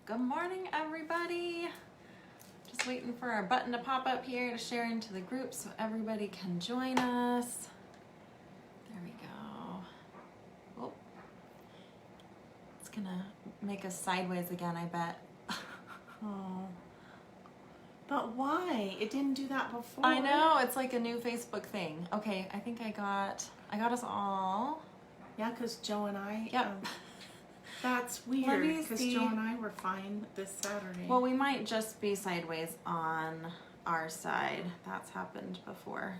Good morning, everybody. Just waiting for our button to pop up here to share into the group so everybody can join us. There we go. Oh, it's gonna make us sideways again, I bet. Oh. But why? It didn't do that before. I know, it's like a new Facebook thing. Okay, I think I got us all. Yeah, because Joe and I. Yep. That's Let weird. me Because see. Joe and I were fine this Saturday. Well, we might just be sideways on our side. That's happened before.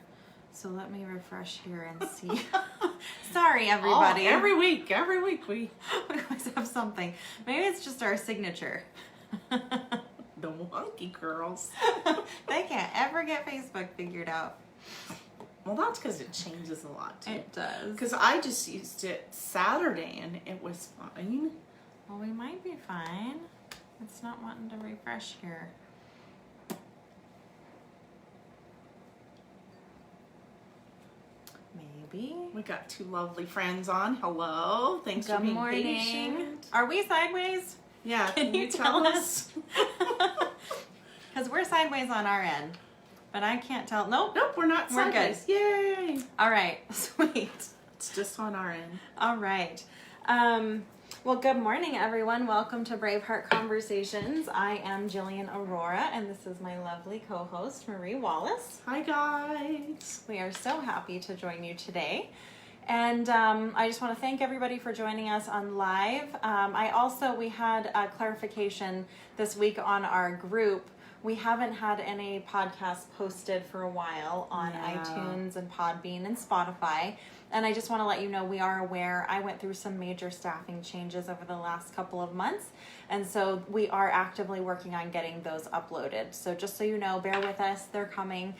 So let me refresh here and see. Sorry, everybody. Oh, every week we always have something. Maybe it's just our signature. the wonky girls. They can't ever get Facebook figured out. Well, that's because it changes a lot too. It does. Because I just used it Saturday and it was fine. Well, we might be fine. It's not wanting to refresh here. Maybe. We got two lovely friends on. Hello. Thanks for Good being morning. patient. Are we sideways? Yeah. Can you tell us? Because we're sideways on our end. But I can't tell. Nope. Nope, we're not We're good. sideways. Yay. All right. Sweet. It's just on our end. All right. Well, good morning, everyone. Welcome to Braveheart Conversations. I am Jillian Aurora, and this is my lovely co-host, Marie Wallace. Hi, guys. We are so happy to join you today. And I just want to thank everybody for joining us on live. We had a clarification this week on our group. We haven't had any podcasts posted for a while on iTunes and Podbean and Spotify. And I just want to let you know we are aware. I went through some major staffing changes over the last couple of months. And so we are actively working on getting those uploaded. So just so you know, bear with us. They're coming.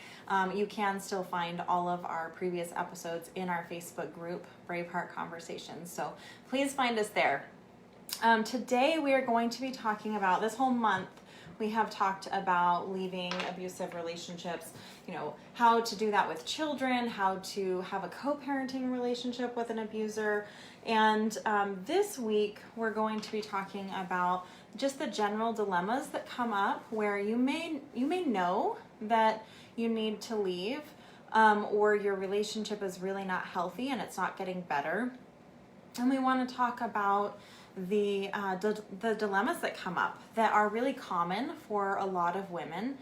You can still find all of our previous episodes in our Facebook group, Braveheart Conversations. So please find us there. Today we are going to be talking about this whole month. We have talked about leaving abusive relationships, how to do that with children, how to have a co-parenting relationship with an abuser. And this week, we're going to be talking about just the general dilemmas that come up where you may know that you need to leave, or your relationship is really not healthy and it's not getting better. And we want to talk about the dilemmas that come up that are really common for a lot of women.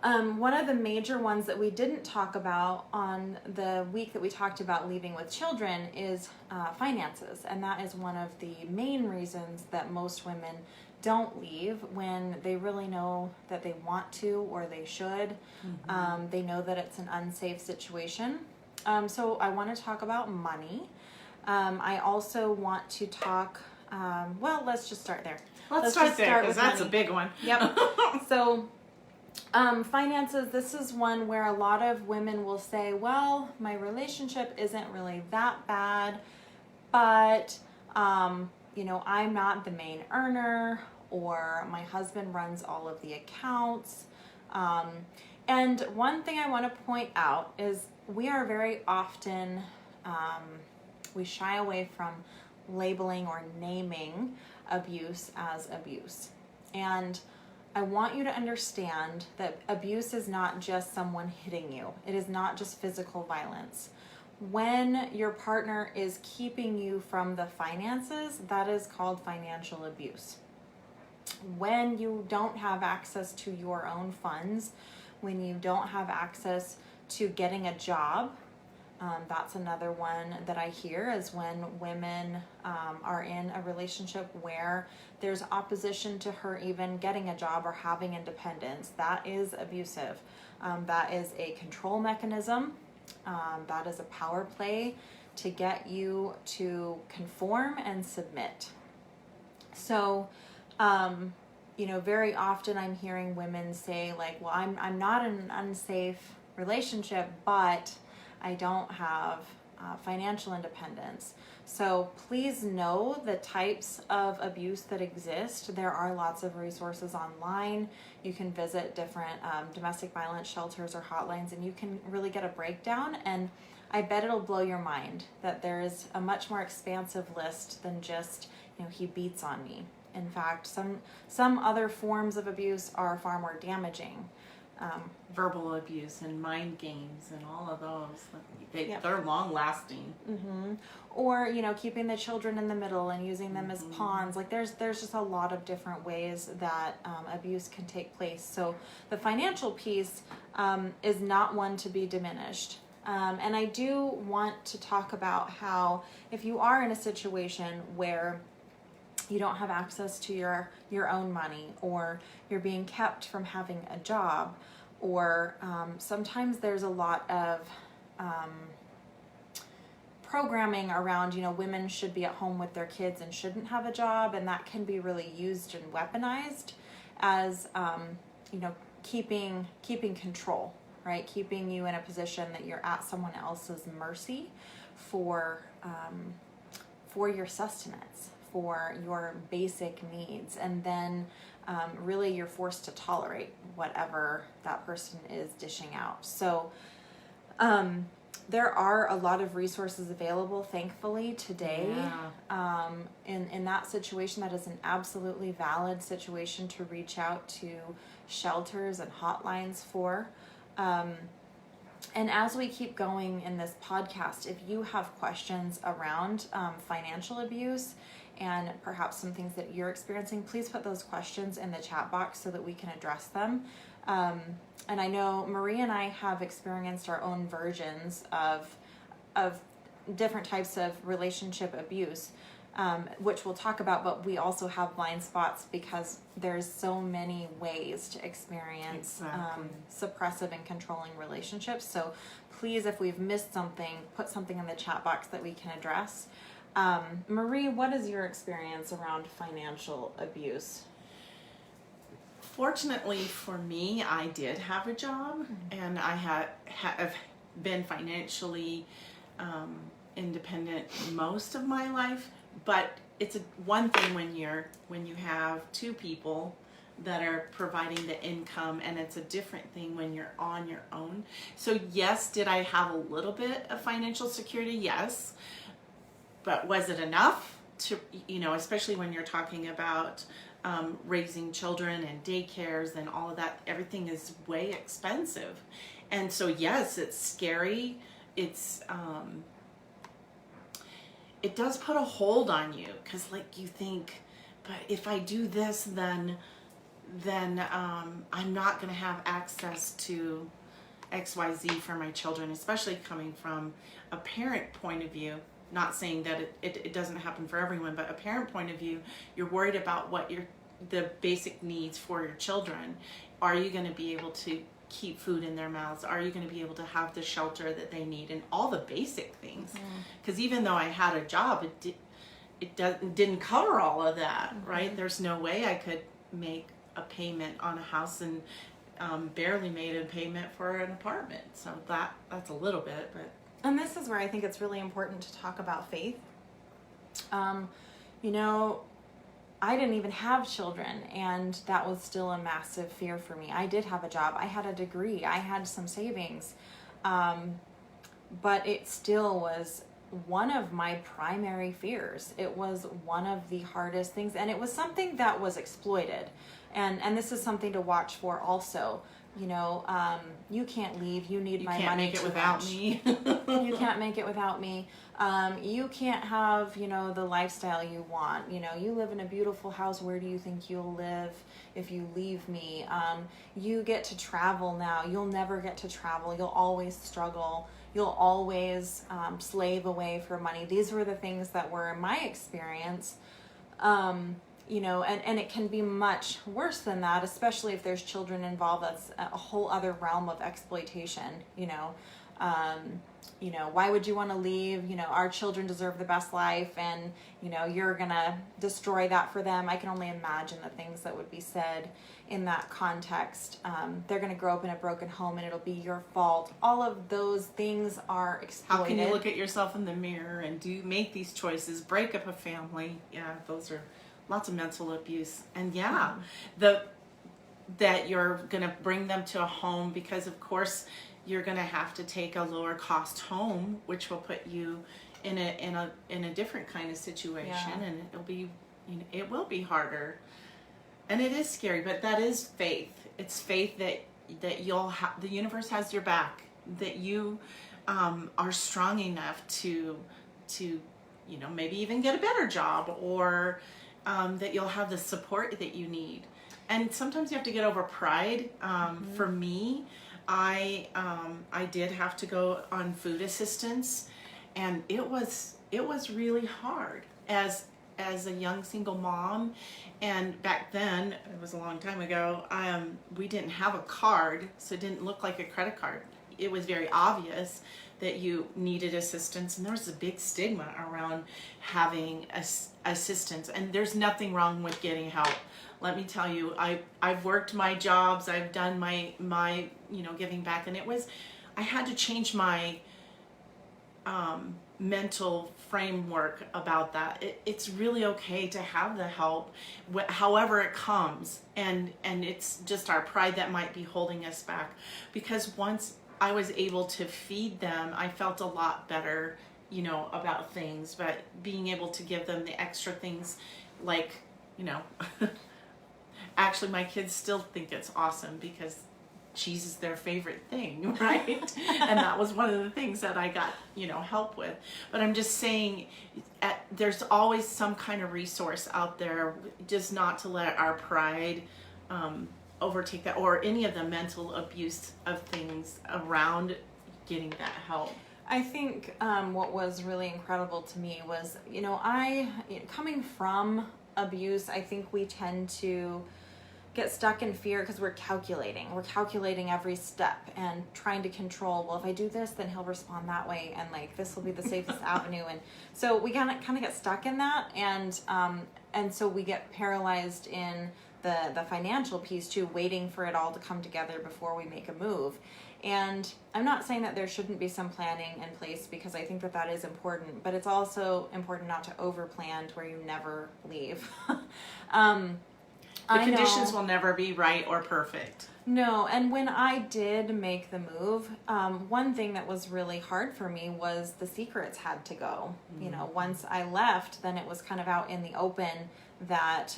One of the major ones that we didn't talk about on the week that we talked about leaving with children is finances. And that is one of the main reasons that most women don't leave when they really know that they want to or they should. Mm-hmm. They know that it's an unsafe situation. So I want to talk about money. I also want to talk let's just start there. Let's start there because that's money. A big one. Yep. So, finances, this is one where a lot of women will say, well, my relationship isn't really that bad, but, I'm not the main earner, or my husband runs all of the accounts. And one thing I want to point out is we are very often, we shy away from labeling or naming abuse as abuse. And I want you to understand that abuse is not just someone hitting you. It is not just physical violence. When your partner is keeping you from the finances, that is called financial abuse. When you don't have access to your own funds, when you don't have access to getting a job, that's another one that I hear is when women are in a relationship where there's opposition to her even getting a job or having independence. That is abusive. That is a control mechanism. That is a power play to get you to conform and submit. So, very often I'm hearing women say like, well, I'm not in an unsafe relationship, but I don't have financial independence. So please know the types of abuse that exist. There are lots of resources online. You can visit different domestic violence shelters or hotlines, and you can really get a breakdown. And I bet it'll blow your mind that there is a much more expansive list than just, he beats on me. In fact, some other forms of abuse are far more damaging. Verbal abuse and mind games and all of those. Yep. They're long lasting. Mm-hmm. Or, you know, keeping the children in the middle and using them as pawns. Like there's just a lot of different ways that abuse can take place. So the financial piece is not one to be diminished. And I do want to talk about how if you are in a situation where you don't have access to your own money, or you're being kept from having a job, or sometimes there's a lot of programming around, you know, women should be at home with their kids and shouldn't have a job, and that can be really used and weaponized as you know, keeping control, right? Keeping you in a position that you're at someone else's mercy for your sustenance, for your basic needs, and then really you're forced to tolerate whatever that person is dishing out. So there are a lot of resources available, thankfully, today. Yeah. In that situation, that is an absolutely valid situation to reach out to shelters and hotlines for. And as we keep going in this podcast, if you have questions around financial abuse and perhaps some things that you're experiencing, please put those questions in the chat box so that we can address them. And I know Marie and I have experienced our own versions of different types of relationship abuse, which we'll talk about, but we also have blind spots because there's so many ways to experience suppressive and controlling relationships. So please, if we've missed something, put something in the chat box that we can address. Marie, what is your experience around financial abuse? Fortunately for me, I did have a job, and I have been financially independent most of my life. But it's one thing when you have two people that are providing the income, and it's a different thing when you're on your own. So yes, did I have a little bit of financial security? Yes. But was it enough to, you know, especially when you're talking about raising children and daycares and all of that, everything is way expensive. And so yes, it's scary. It's it does put a hold on you, because like you think, but if I do this, then I'm not going to have access to XYZ for my children, especially coming from a parent point of view. Not saying that it doesn't happen for everyone, but a parent point of view, you're worried about what the basic needs for your children. Are you going to be able to keep food in their mouths? Are you going to be able to have the shelter that they need and all the basic things? Because even though I had a job, it didn't cover all of that, right? There's no way I could make a payment on a house and barely made a payment for an apartment. So that's a little bit, but. And this is where I think it's really important to talk about faith. You know, I didn't even have children, and that was still a massive fear for me. I did have a job. I had a degree. I had some savings. But it still was one of my primary fears. It was one of the hardest things, and it was something that was exploited. And this is something to watch for also. You know, you can't leave. You need my money to without me. You can't make it without me. You can't have, you know, the lifestyle you want. You know, you live in a beautiful house. Where do you think you'll live if you leave me? You get to travel now. You'll never get to travel. You'll always struggle. You'll always slave away for money. These were the things that were in my experience. You know, and it can be much worse than that, especially if there's children involved. That's a whole other realm of exploitation, you know. Why would you want to leave? You know, our children deserve the best life, and, you know, you're going to destroy that for them. I can only imagine the things that would be said in that context. They're going to grow up in a broken home, and it'll be your fault. All of those things are exploited. How can you look at yourself in the mirror and make these choices, break up a family? Yeah, those are lots of mental abuse. And yeah, that you're going to bring them to a home because, of course, you're going to have to take a lower cost home, which will put you in a different kind of situation, and it'll be, it will be harder, and it is scary, but that is faith. It's faith that the universe has your back, that you are strong enough to maybe even get a better job, or that you'll have the support that you need. And sometimes you have to get over pride. For me, I did have to go on food assistance, and it was really hard as a young single mom. And back then, it was a long time ago, we didn't have a card, so it didn't look like a credit card. It was very obvious that you needed assistance, and there was a big stigma around having assistance. And there's nothing wrong with getting help. Let me tell you, I've worked my jobs, I've done my giving back, and I had to change my mental framework about that. It's really okay to have the help, however it comes, and it's just our pride that might be holding us back. Because once I was able to feed them, I felt a lot better, about things. But being able to give them the extra things, like, actually my kids still think it's awesome because cheese is their favorite thing, right? And that was one of the things that I got, help with. But I'm just saying, there's always some kind of resource out there, just not to let our pride overtake that, or any of the mental abuse of things around getting that help. I think what was really incredible to me was, coming from abuse, I think we tend to get stuck in fear because we're calculating every step and trying to control, well, if I do this, then he'll respond that way, and like this will be the safest avenue. And so we kind of get stuck in that, and so we get paralyzed in the financial piece too, waiting for it all to come together before we make a move. And I'm not saying that there shouldn't be some planning in place, because I think that is important, but it's also important not to over-plan to where you never leave. The conditions will never be right or perfect. No, and when I did make the move, one thing that was really hard for me was the secrets had to go. Mm-hmm. Once I left, then it was kind of out in the open that,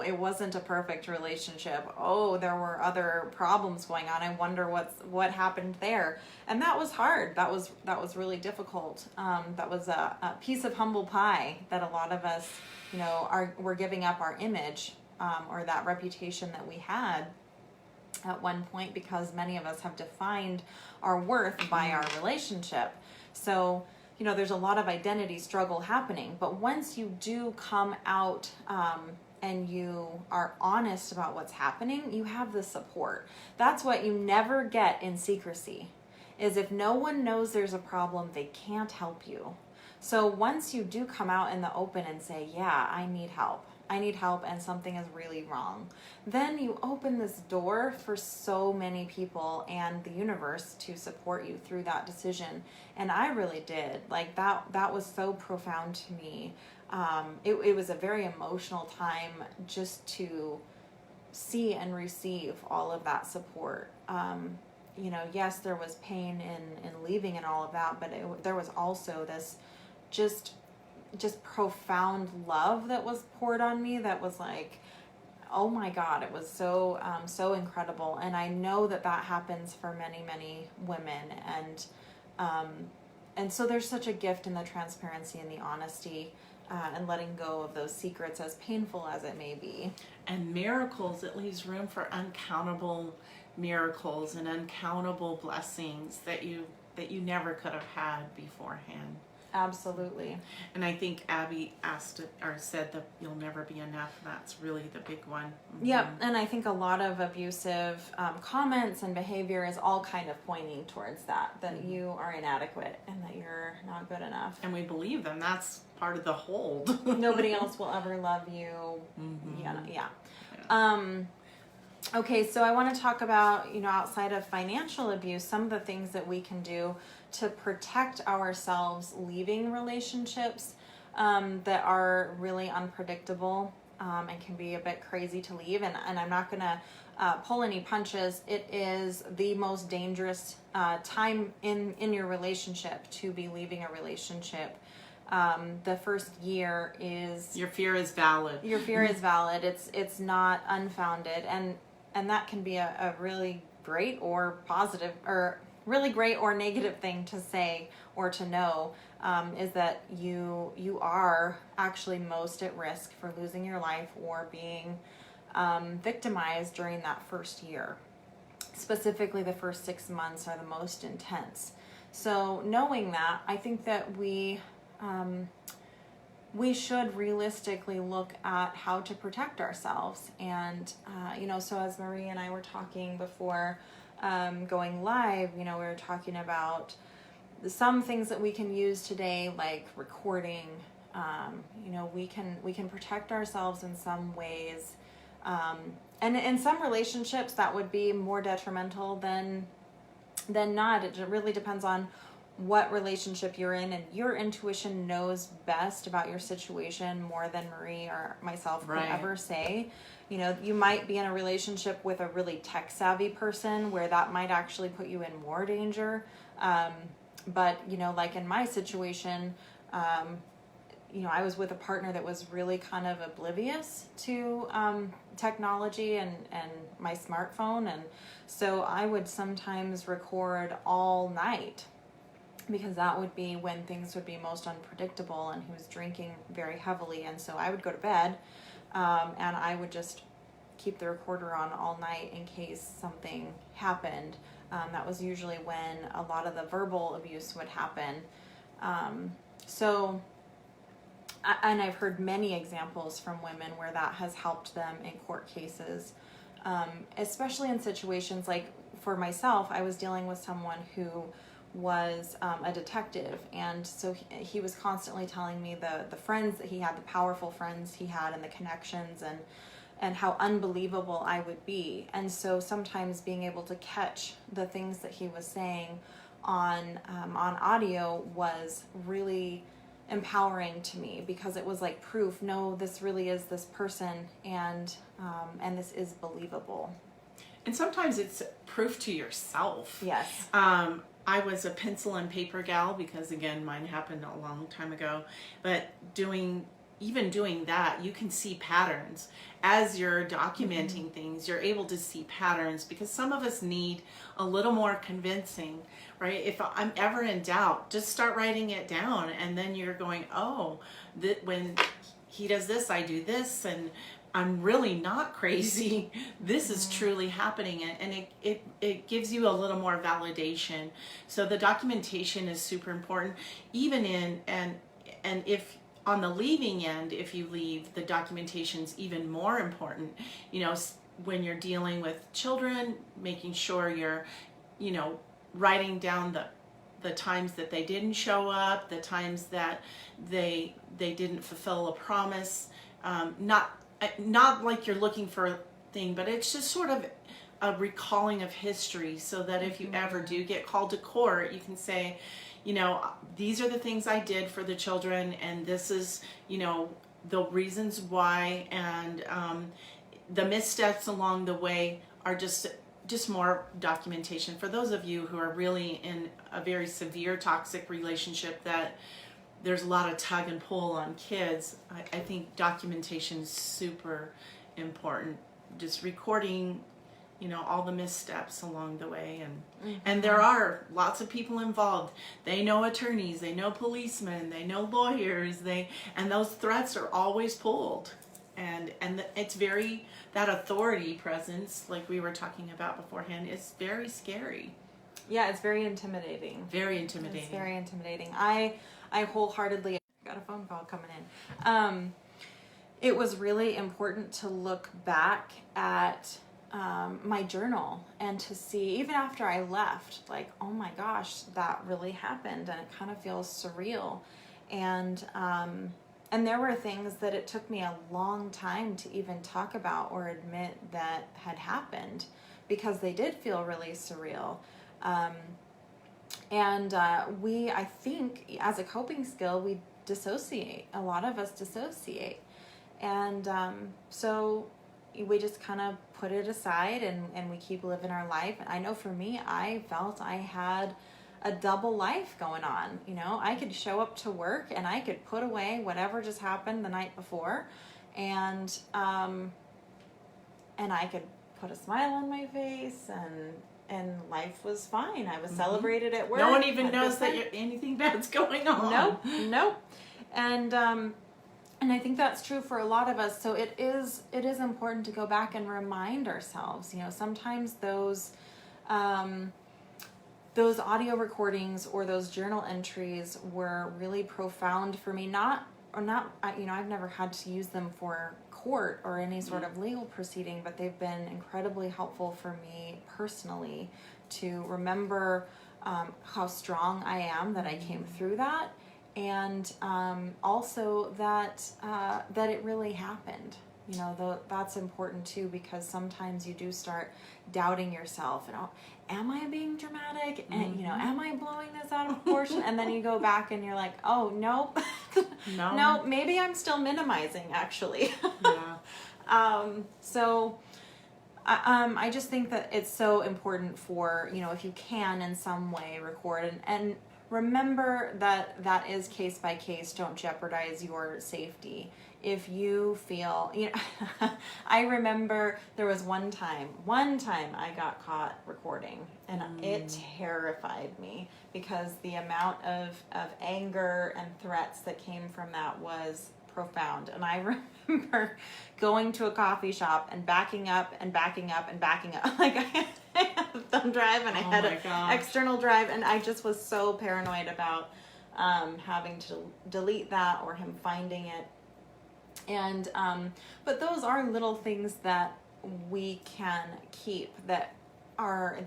it wasn't a perfect relationship. Oh, there were other problems going on. I wonder what happened there. And that was hard. That was really difficult. That was a piece of humble pie that a lot of us, we're giving up our image, or that reputation that we had at one point, because many of us have defined our worth by our relationship. So, there's a lot of identity struggle happening. But once you do come out, and you are honest about what's happening, you have the support. That's what you never get in secrecy, is if no one knows there's a problem, they can't help you. So once you do come out in the open and say, yeah, I need help, and something is really wrong, then you open this door for so many people and the universe to support you through that decision. And I really did. Like that was so profound to me. It was a very emotional time just to see and receive all of that support. Yes, there was pain in leaving and all of that, but there was also this just profound love that was poured on me that was like, oh my God, it was so incredible. And I know that happens for many, many women. And so there's such a gift in the transparency and the honesty, and letting go of those secrets, as painful as it may be. And miracles, it leaves room for uncountable miracles and uncountable blessings that you never could have had beforehand. Absolutely. And I think Abby said that you'll never be enough. That's really the big one. Mm-hmm. Yep. And I think a lot of abusive comments and behavior is all kind of pointing towards that mm-hmm. you are inadequate and that you're not good enough. And we believe them. That's part of the hold. Nobody else will ever love you. Mm-hmm. Yeah. Okay, so I want to talk about, outside of financial abuse, some of the things that we can do to protect ourselves leaving relationships that are really unpredictable and can be a bit crazy to leave. And I'm not going to pull any punches. It is the most dangerous time in your relationship to be leaving a relationship The first year is Your fear is valid. your fear is valid. It's not unfounded, and that can be a really great or positive, or really great or negative thing to say or to know, is that you are actually most at risk for losing your life or being victimized during that first year. Specifically, the first 6 months are the most intense. So knowing that, I think that we should realistically look at how to protect ourselves. And, so as Marie and I were talking before going live, we were talking about some things that we can use today, like recording. We can protect ourselves in some ways. And in some relationships that would be more detrimental than not. It really depends on what relationship you're in, and your intuition knows best about your situation more than Marie or myself could ever say. You might be in a relationship with a really tech savvy person where that might actually put you in more danger. But like in my situation, I was with a partner that was really kind of oblivious to technology and my smartphone. And so I would sometimes record all night, because that would be when things would be most unpredictable, and he was drinking very heavily. And so I would go to bed, and I would just keep the recorder on all night in case something happened. That was usually when a lot of the verbal abuse would happen. And I've heard many examples from women where that has helped them in court cases, especially in situations like, for myself, I was dealing with someone who was a detective, and so he was constantly telling me the friends that he had, the powerful friends he had, and the connections, and how unbelievable I would be. And so sometimes being able to catch the things that he was saying on audio was really empowering to me, because it was like proof, no, this really is this person, and this is believable. And sometimes it's proof to yourself. Yes. I was a pencil and paper gal, because again, mine happened a long time ago. But doing that, you can see patterns. As you're documenting things, you're able to see patterns, because some of us need a little more convincing, right? If I'm ever in doubt, just start writing it down, and then you're going, oh, when he does this, I do this, and I'm really not crazy. This is truly happening, and it gives you a little more validation. So the documentation is super important, even and if on the leaving end, if you leave, the documentation's even more important. When you're dealing with children, making sure you're, writing down the times that they didn't show up, the times that they didn't fulfill a promise, not like you're looking for a thing, but it's just sort of a recalling of history, so that if you ever do get called to court, you can say, these are the things I did for the children, and this is, the reasons why, and the missteps along the way are just more documentation. For those of you who are really in a very severe toxic relationship that there's a lot of tug and pull on kids, I think documentation is super important. Just recording, all the missteps along the way, and there are lots of people involved. They know attorneys, they know policemen, they know lawyers, and those threats are always pulled, and it's very, that authority presence, like we were talking about beforehand, is very scary. Yeah, it's very intimidating. Very intimidating. It's very intimidating. I wholeheartedly got a phone call coming in. It was really important to look back at my journal and to see, even after I left, like, oh my gosh, that really happened, and it kind of feels surreal. And there were things that it took me a long time to even talk about or admit that had happened, because they did feel really surreal. I think as a coping skill, we dissociate. A lot of us dissociate. And so we just kind of put it aside, and we keep living our life. And I know for me, I felt I had a double life going on. You know, I could show up to work and I could put away whatever just happened the night before, and I could put a smile on my face, and life was fine. I was celebrated at work. No one even had knows good that time. anything bad's going on. Nope. And I think that's true for a lot of us. So it is important to go back and remind ourselves. You know, sometimes those audio recordings or those journal entries were really profound for me. I've never had to use them for court or any sort of legal proceeding, but they've been incredibly helpful for me personally to remember how strong I am, that I came through that, and also that it really happened. You know, that's important too, because sometimes you do start doubting yourself, and am I being dramatic? And am I blowing this out of proportion? And then you go back and you're like, oh nope, no, maybe I'm still minimizing actually. Yeah. So I just think that it's so important for, you know, if you can in some way record and remember that is case by case. Don't jeopardize your safety. If you feel, you know, I remember there was one time I got caught recording, and it terrified me because the amount of anger and threats that came from that was profound. And I remember going to a coffee shop and backing up and backing up and backing up. Like I had a thumb drive and I had an external drive, and I just was so paranoid about having to delete that or him finding it. And but those are little things that we can keep that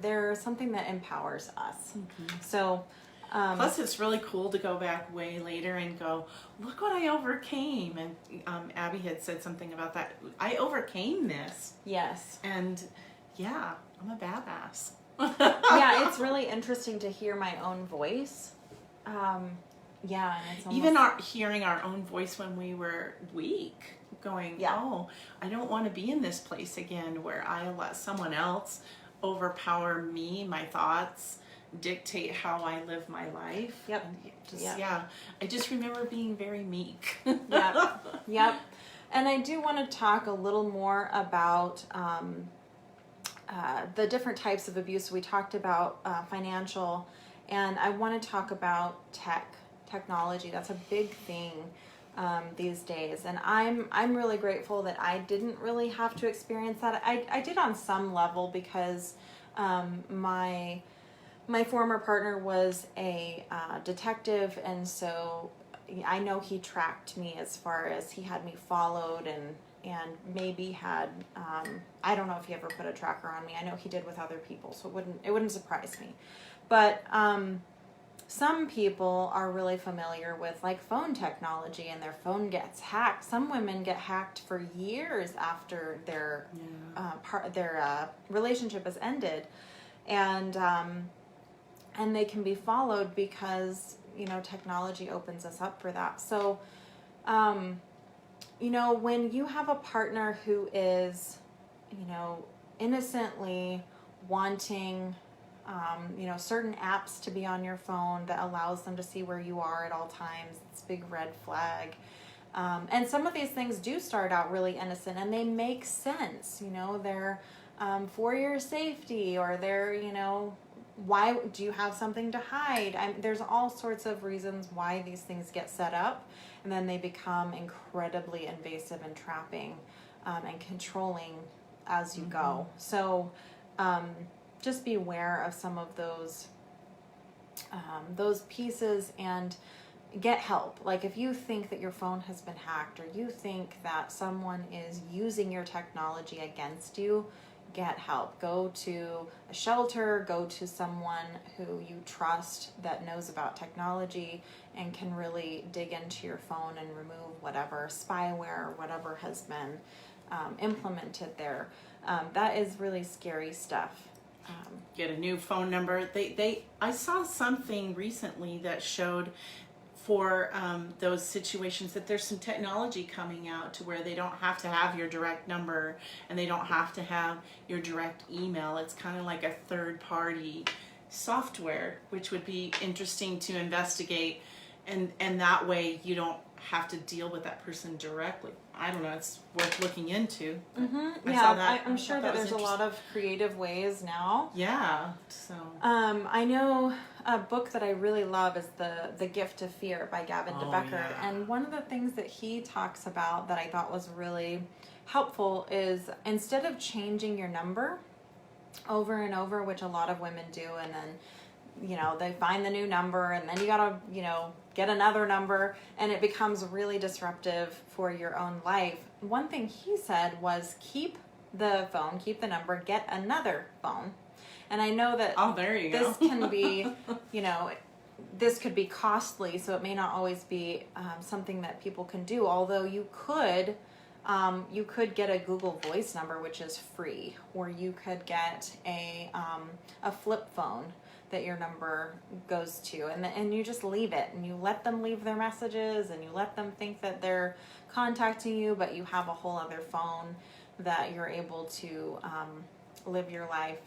they're something that empowers us. So plus it's really cool to go back way later and go, look what I overcame. And Abby had said something about that. I overcame this. Yes. And yeah, I'm a badass. Yeah, it's really interesting to hear my own voice. Yeah, and it's almost... even hearing our own voice when we were weak, going, oh, I don't want to be in this place again where I let someone else overpower me, my thoughts, dictate how I live my life. Yep. Yeah, I just remember being very meek. Yep. And I do want to talk a little more about the different types of abuse. We talked about financial, and I want to talk about technology. That's a big thing these days, and I'm really grateful that I didn't really have to experience that. I did on some level because my former partner was a detective, and so I know he tracked me as far as he had me followed and maybe had I don't know if he ever put a tracker on me. I know he did with other people, so it wouldn't surprise me. But some people are really familiar with like phone technology, and their phone gets hacked. Some women get hacked for years after their relationship has ended, and they can be followed because, you know, technology opens us up for that. So, you know, when you have a partner who is, you know, innocently wanting you know, certain apps to be on your phone that allows them to see where you are at all times, it's a big red flag. And some of these things do start out really innocent, and they make sense. You know, they're for your safety, or they're, you know, why do you have something to hide? There's all sorts of reasons why these things get set up, and then they become incredibly invasive and trapping and controlling as you go. So just be aware of some of those pieces and get help. Like if you think that your phone has been hacked, or you think that someone is using your technology against you, get help. Go to a shelter, go to someone who you trust that knows about technology and can really dig into your phone and remove whatever spyware or whatever has been implemented there. That is really scary stuff. Get a new phone number. I saw something recently that showed for those situations that there's some technology coming out to where they don't have to have your direct number, and they don't have to have your direct email. It's kind of like a third party software, which would be interesting to investigate, and that way you don't have to deal with that person directly. I don't know, it's worth looking into. I'm sure that there's a lot of creative ways now. Yeah, so. I know a book that I really love is The Gift of Fear by Gavin de Becker. Yeah. And one of the things that he talks about that I thought was really helpful is instead of changing your number over and over, which a lot of women do, and then, they find the new number and then you gotta, get another number, and it becomes really disruptive for your own life. One thing he said was keep the phone, keep the number, get another phone. And I know that There you this go. can be, this could be costly, so it may not always be something that people can do. Although you could get a Google Voice number, which is free, or you could get a flip phone that your number goes to, and you just leave it, and you let them leave their messages, and you let them think that they're contacting you, but you have a whole other phone that you're able to live your life,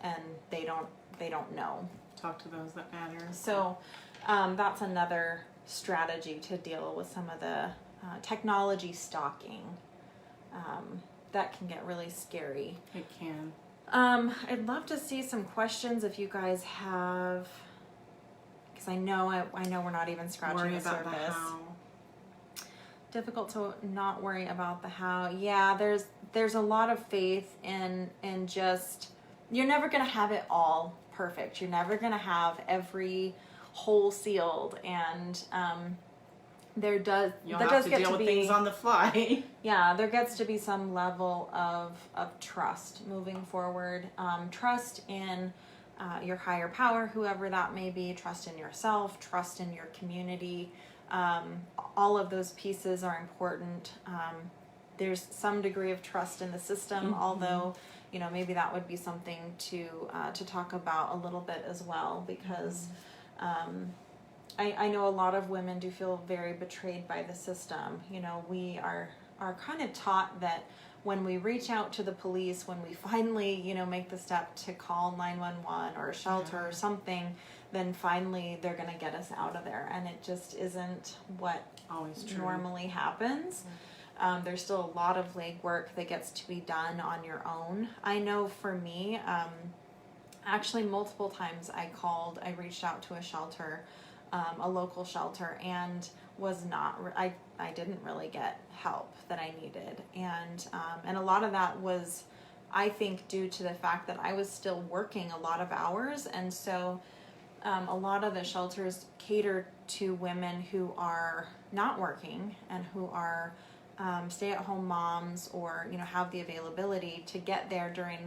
and they don't know. Talk to those that matter. So that's another strategy to deal with some of the technology stalking. That can get really scary. It can. I'd love to see some questions if you guys have, because I know we're not even scratching Worry the about surface. the how. Difficult to not worry about the how. Yeah, there's a lot of faith in just, you're never gonna have it all perfect. You're never gonna have every hole sealed, and You'll there have does to get deal to with be things on the fly. Yeah, there gets to be some level of trust moving forward. Trust in your higher power, whoever that may be, trust in yourself, trust in your community. All of those pieces are important. There's some degree of trust in the system, although, maybe that would be something to talk about a little bit as well, because I know a lot of women do feel very betrayed by the system. We are kind of taught that when we reach out to the police, when we finally, make the step to call 911 or a shelter or something, then finally they're going to get us out of there. And it just isn't what Always true. normally happens. There's still a lot of legwork that gets to be done on your own. I know for me, actually multiple times I reached out to a shelter, a local shelter, and was not, I didn't really get help that I needed. And a lot of that was, I think, due to the fact that I was still working a lot of hours. And so a lot of the shelters cater to women who are not working and who are stay-at-home moms, or, have the availability to get there during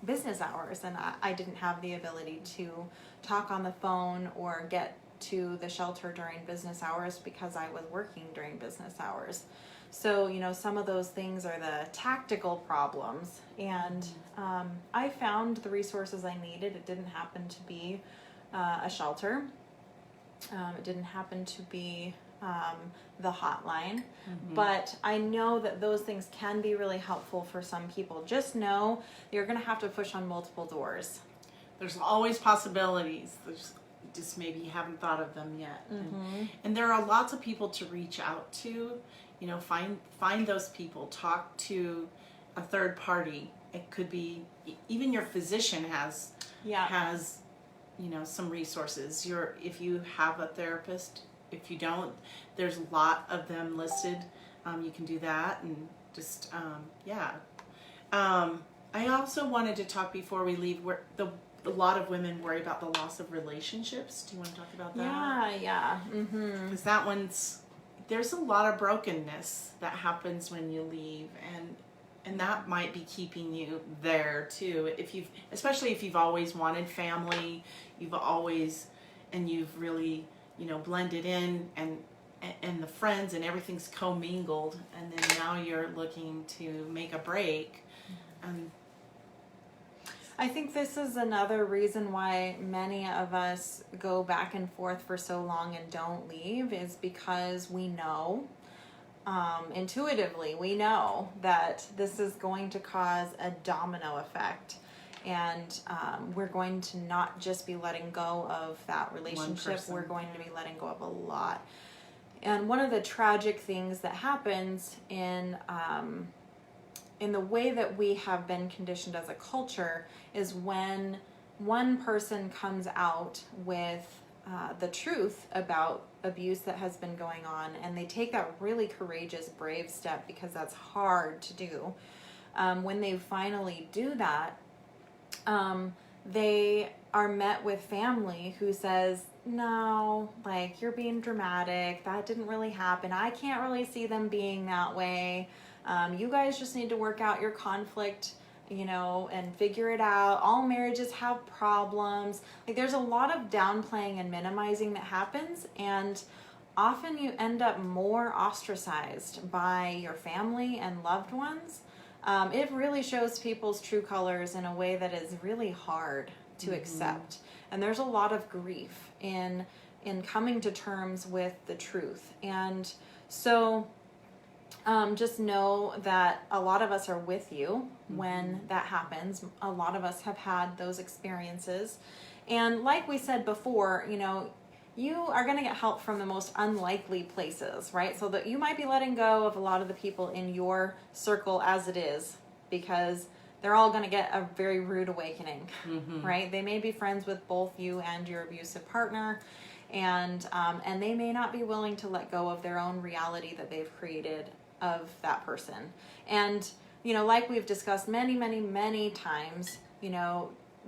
business hours. And I didn't have the ability to talk on the phone or get to the shelter during business hours because I was working during business hours. So, some of those things are the tactical problems. And I found the resources I needed. It didn't happen to be a shelter. It didn't happen to be the hotline. But I know that those things can be really helpful for some people. Just know you're going to have to push on multiple doors. There's always possibilities. There's just maybe you haven't thought of them yet. And there are lots of people to reach out to. Find those people. Talk to a third party. It could be even your physician has some resources. If you have a therapist, if you don't, there's a lot of them listed. You can do that, and just I also wanted to talk before we leave where a lot of women worry about the loss of relationships. Do you want to talk about that? Yeah. Because that one's, there's a lot of brokenness that happens when you leave, and that might be keeping you there too. Especially if you've always wanted family, you've really, blended in, and the friends and everything's commingled, and then now you're looking to make a break. I think this is another reason why many of us go back and forth for so long and don't leave, is because we know, intuitively, we know that this is going to cause a domino effect. and we're going to not just be letting go of that relationship, person. we're going to be letting go of a lot. And one of the tragic things that happens in the way that we have been conditioned as a culture is when one person comes out with the truth about abuse that has been going on, and they take that really courageous, brave step, because that's hard to do. When they finally do that, they are met with family who says, no, like, you're being dramatic. That didn't really happen. I can't really see them being that way. You guys just need to work out your conflict, and figure it out. All marriages have problems. Like, there's a lot of downplaying and minimizing that happens, and often you end up more ostracized by your family and loved ones. It really shows people's true colors in a way that is really hard to accept. And there's a lot of grief in coming to terms with the truth. And so just know that a lot of us are with you when that happens. A lot of us have had those experiences. And like we said before, you are going to get help from the most unlikely places, right? So that you might be letting go of a lot of the people in your circle as it is, because they're all going to get a very rude awakening, right? They may be friends with both you and your abusive partner, and they may not be willing to let go of their own reality that they've created of that person. And, like we've discussed many, many, many times,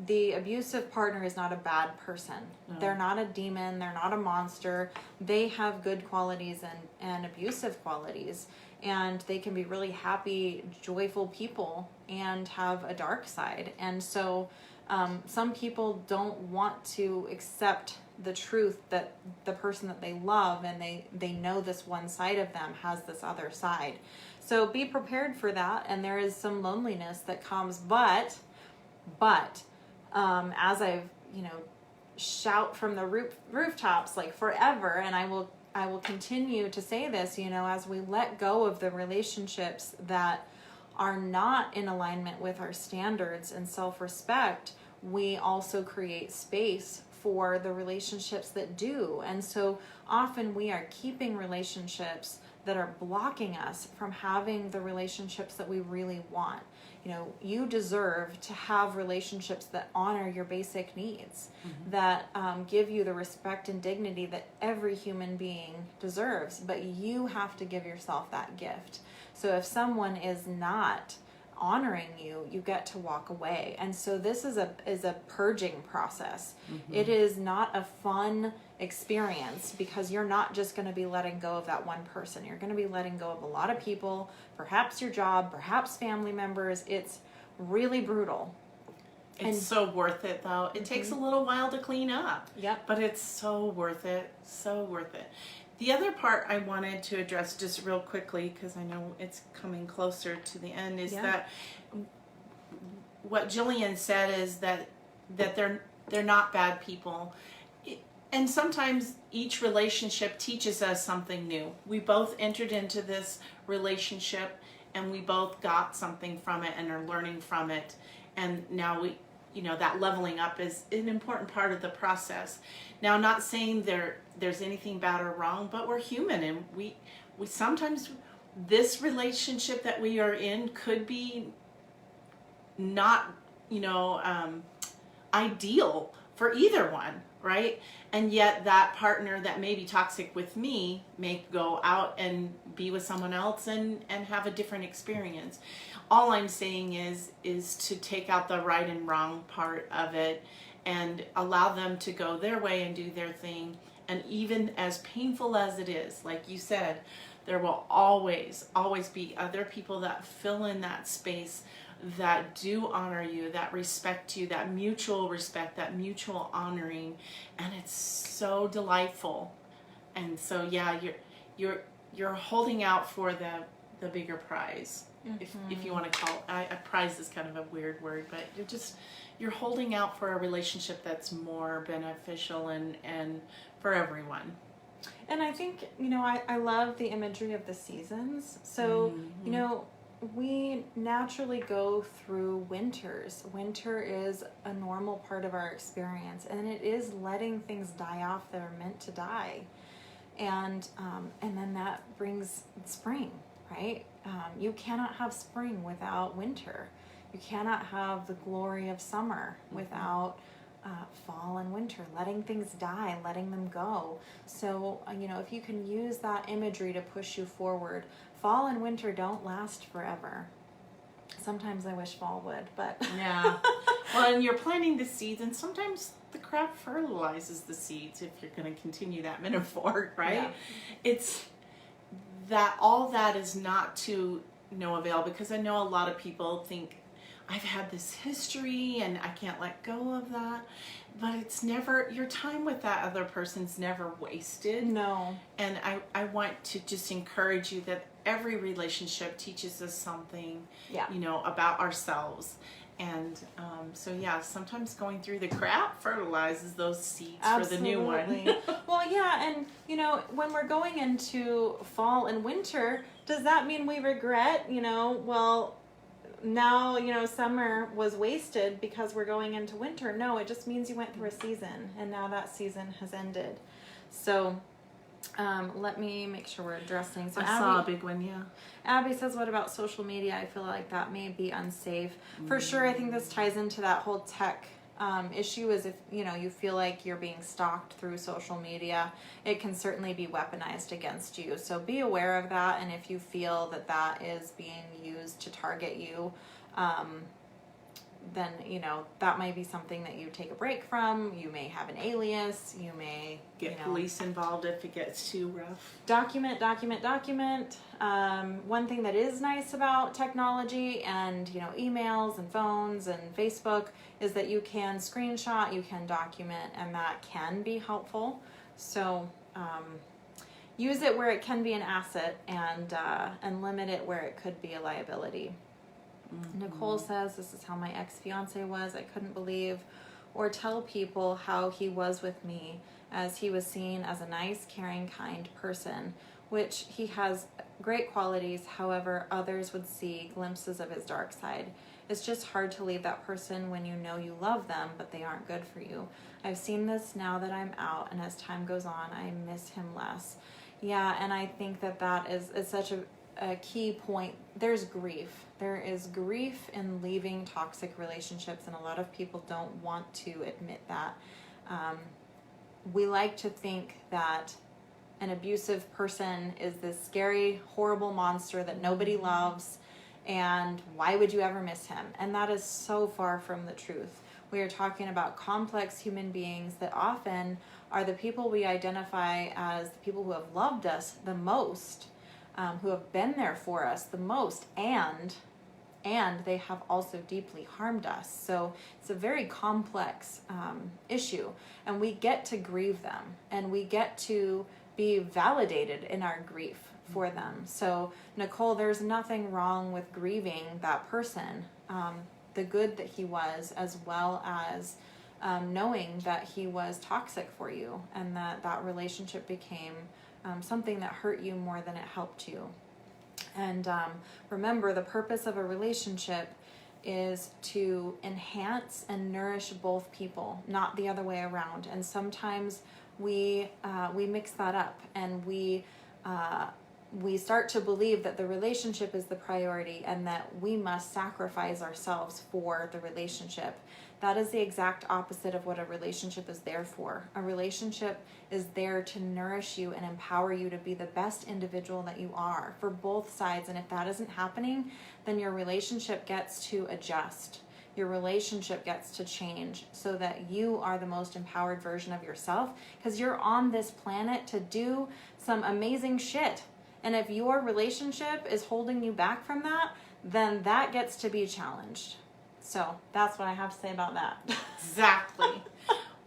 the abusive partner is not a bad person. No. They're not a demon. They're not a monster. They have good qualities and abusive qualities. And they can be really happy, joyful people and have a dark side. And so some people don't want to accept the truth that the person that they love and they know this one side of them has this other side. So be prepared for that. And there is some loneliness that comes, but as I've, shout from the rooftops like forever, and I will continue to say this, as we let go of the relationships that are not in alignment with our standards and self-respect, we also create space for the relationships that do. And so often we are keeping relationships that are blocking us from having the relationships that we really want. You deserve to have relationships that honor your basic needs, that give you the respect and dignity that every human being deserves, but you have to give yourself that gift. So if someone is not honoring you, you get to walk away. And so this is a purging process. It is not a fun experience, because you're not just going to be letting go of that one person. You're going to be letting go of a lot of people, perhaps your job, perhaps family members. It's really brutal. It's so worth it, though. It takes a little while to clean up. Yep. But it's so worth it. So worth it. The other part I wanted to address just real quickly, because I know it's coming closer to the end, is that what Jillian said is that they're not bad people. And sometimes each relationship teaches us something new. We both entered into this relationship and we both got something from it and are learning from it. And now that leveling up is an important part of the process. Now, I'm not saying there's anything bad or wrong, but we're human, and we sometimes, this relationship that we are in could be not, ideal for either one, right? And yet that partner that may be toxic with me may go out and be with someone else and have a different experience. All I'm saying is to take out the right and wrong part of it and allow them to go their way and do their thing. And even as painful as it is, like you said, there will always be other people that fill in that space, that do honor you, that respect you, that mutual respect, that mutual honoring, and it's so delightful. And so you're holding out for the bigger prize, if you want to call it. A prize is kind of a weird word, but you're holding out for a relationship that's more beneficial and for everyone. And I think, I love the imagery of the seasons. So, we naturally go through winters. Winter is a normal part of our experience, and it is letting things die off that are meant to die. And then that brings spring, right? You cannot have spring without winter. You cannot have the glory of summer without fall and winter, letting things die, letting them go. So, if you can use that imagery to push you forward, fall and winter don't last forever. Sometimes I wish fall would, but. Yeah. Well, and you're planting the seeds, and sometimes the crop fertilizes the seeds, if you're going to continue that metaphor, right? Yeah. It's that all that is not to no avail, because I know a lot of people think, I've had this history and I can't let go of that. But it's never, your time with that other person's never wasted. No. And I want to just encourage you that every relationship teaches us something, Yeah. About ourselves. And so, yeah, sometimes going through the crap fertilizes those seeds for the new one. Absolutely. Well, yeah, and when we're going into fall and winter, does that mean we regret, well, now, summer was wasted because we're going into winter? No, it just means you went through a season, and now that season has ended. So, let me make sure we're addressing. So I saw a big one, yeah. Abby says, what about social media? I feel like that may be unsafe. For sure, I think this ties into that whole tech issue, is if, you feel like you're being stalked through social media, it can certainly be weaponized against you. So be aware of that, and if you feel that that is being used to target you, then, that might be something that you take a break from. You may have an alias. You may Get police involved if it gets too rough. Document. One thing that is nice about technology and, emails and phones and Facebook is that you can screenshot, you can document, and that can be helpful. So use it where it can be an asset, and limit it where it could be a liability. Mm-hmm. Nicole says, this is how my ex-fiance was. I couldn't believe or tell people how he was with me, as he was seen as a nice, caring, kind person, which he has great qualities. However, others would see glimpses of his dark side. It's just hard to leave that person when you know you love them, but they aren't good for you. I've seen this now that I'm out, and as time goes on, I miss him less. Yeah, and I think that is such a key point. There's grief. There is grief in leaving toxic relationships, and a lot of people don't want to admit that. We like to think that an abusive person is this scary, horrible monster that nobody loves, and why would you ever miss him? And that is so far from the truth. We are talking about complex human beings that often are the people we identify as the people who have loved us the most, who have been there for us the most, and they have also deeply harmed us. So it's a very complex issue, and we get to grieve them, and we get to be validated in our grief for them. So Nicole, there's nothing wrong with grieving that person, the good that he was, as well as knowing that he was toxic for you, and that relationship became something that hurt you more than it helped you. And remember, the purpose of a relationship is to enhance and nourish both people, not the other way around. And sometimes we mix that up, and we start to believe that the relationship is the priority, and that we must sacrifice ourselves for the relationship. That is the exact opposite of what a relationship is there for. A relationship is there to nourish you and empower you to be the best individual that you are for both sides. And if that isn't happening, then your relationship gets to adjust. Your relationship gets to change so that you are the most empowered version of yourself, because you're on this planet to do some amazing shit. And if your relationship is holding you back from that, then that gets to be challenged. So that's what I have to say about that. Exactly.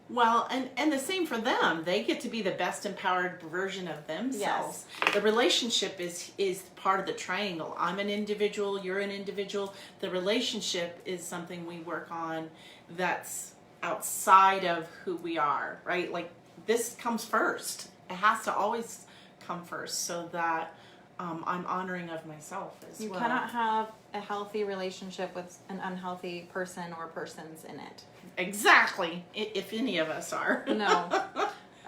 Well, and the same for them. They get to be the best empowered version of themselves. Yes. The relationship is part of the triangle. I'm an individual, you're an individual. The relationship is something we work on that's outside of who we are, right? Like, this comes first. It has to always come first, so that I'm honoring of myself as You well. cannot have a healthy relationship with an unhealthy person or persons in it. Exactly. If any of us are. No.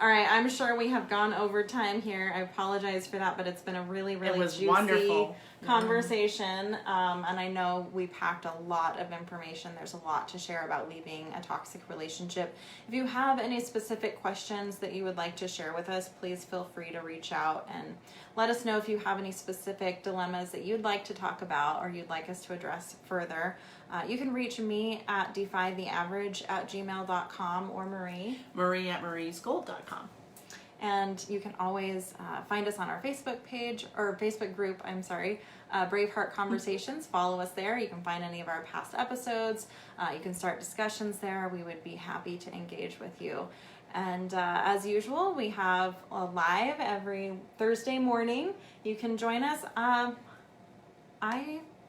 All right, I'm sure we have gone over time here. I apologize for that, but it's been a really, really It was juicy wonderful. conversation. And I know we packed a lot of information. There's a lot to share about leaving a toxic relationship. If you have any specific questions that you would like to share with us, please feel free to reach out and let us know if you have any specific dilemmas that you'd like to talk about or you'd like us to address further. You can reach me at defytheaverage@gmail.com or Marie. Marie at mariesgold.com. And you can always find us on our Facebook page or Facebook group, Braveheart Conversations. Follow us there. You can find any of our past episodes. You can start discussions there. We would be happy to engage with you. And as usual, we have a live every Thursday morning. You can join us. I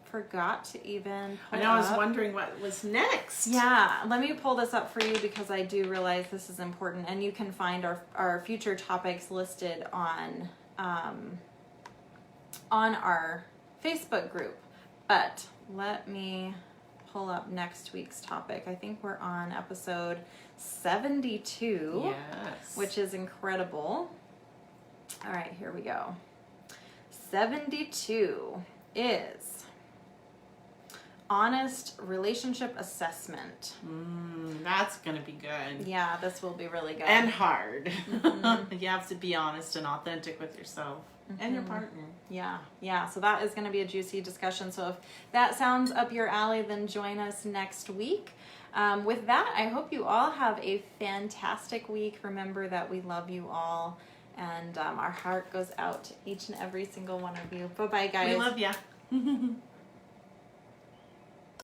forgot to even I pull know, I was up. wondering what was next. Yeah, let me pull this up for you because I do realize this is important, and you can find our future topics listed on our Facebook group. But let me pull up next week's topic. I think we're on episode 72, Yes. which is incredible. All right, here we go. 72 is honest relationship assessment. That's going to be good. Yeah, this will be really good. And hard. You have to be honest and authentic with yourself and your partner. Yeah. So that is going to be a juicy discussion. So if that sounds up your alley, then join us next week. With that, I hope you all have a fantastic week. Remember that we love you all, and our heart goes out to each and every single one of you. Bye-bye, guys. We love ya.